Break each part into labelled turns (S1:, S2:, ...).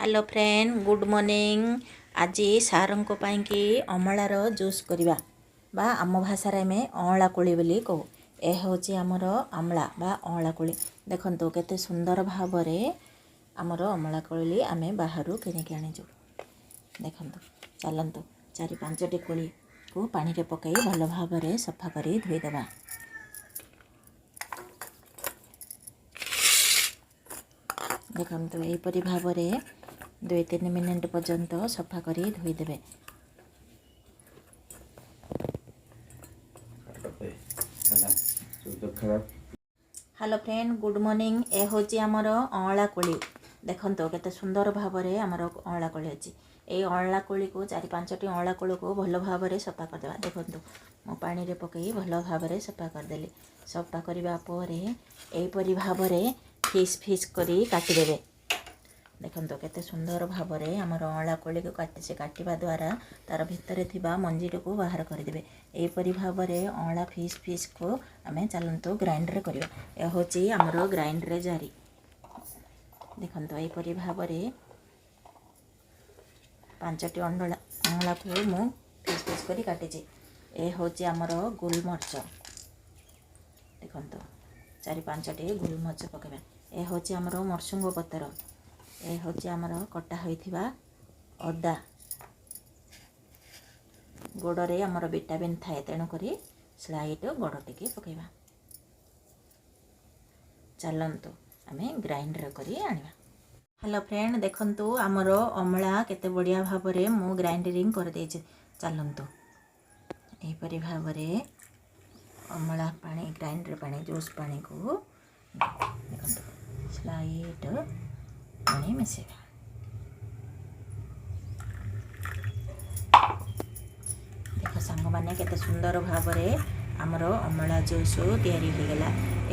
S1: Hello friend good morning. आज सार की अमलार जूस करवा बा आम भाषा में अँला कोली बोली कहू। यह हूँ आमर आमला बा अँला कोली। देखो केते सुंदर भाव आमर अमला कोली आम बाहर किणिकी आनीचु। देखो चलतु 4-5टी कोली को पानी रे पकई भल भाव सफा कर धोईदेवा। देखो यहीपरी भाव 2-3 मिनिट पर्यंत सफा कर धोईदेवे। Hello friend good morning. ए हूँ आमर अँला कोली। देखो केते सुंदर भाव आमर अँला कोली अच्छी। ये अँला कोली को 4-5टी अँला कोली को भल भाव सफा करदे। देखो मो पानी रे पकई भल भाव सफा करदेली। सफा करने यहीपरी भाव फिस फिस करी काटिदेवे। देखो केते सुंदर भाव आमर अँला कोली को काटिबा द्वारा तार भितर थिबा मंजीर को बाहर करदेवे। यहीपरी भाव अँला फिस फिस को आम चलतु ग्राइंडर करवा। यह हूँ आमर ग्राइंडर जारी। देखो यहीपरी भाव 5टी अँला को मु फिस फिस करी काटिची। यह हूँ आमर गोलमर्च। देखो 4-5टी गोलमर्च पकेबा। यह हूँ आमर मरसुंग पतर। यह हूँ आमर कटा होइथिबा अदा। गोड़े आमर विटामिन थाए तेणुक स्लाइट गोड़ टिके पकेबा। चलतु आम ग्राइंडर करी आनिबा। हेलो फ्रेंड देखंतु आमर अमला केते बढ़िया भाव मु ग्राइंडरिंग कर देछि। चलतु एहीपरि भाव अमला पानी ग्राइंडर पानी जूस पानी को देखंतु स्लाइट पानी मिसेबा। देख सांग माने केते सुंदर भाव आमर अमला जूसु तैयारी हो गला।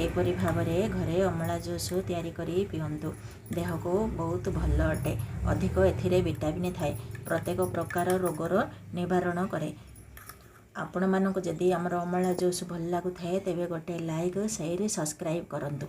S1: एपरी भाव घरे अमला जूसु तैयारी करी पियंतु। देह को बहुत भल अटे। अधिक एथिरे विटामिन थाए। प्रत्येक प्रकार रोगर निवारण करे। आपण मानक जदि आमर अमला जूस भल लागु थाए तेबे गोटे लाइक शेयर सब्सक्राइब करंतु।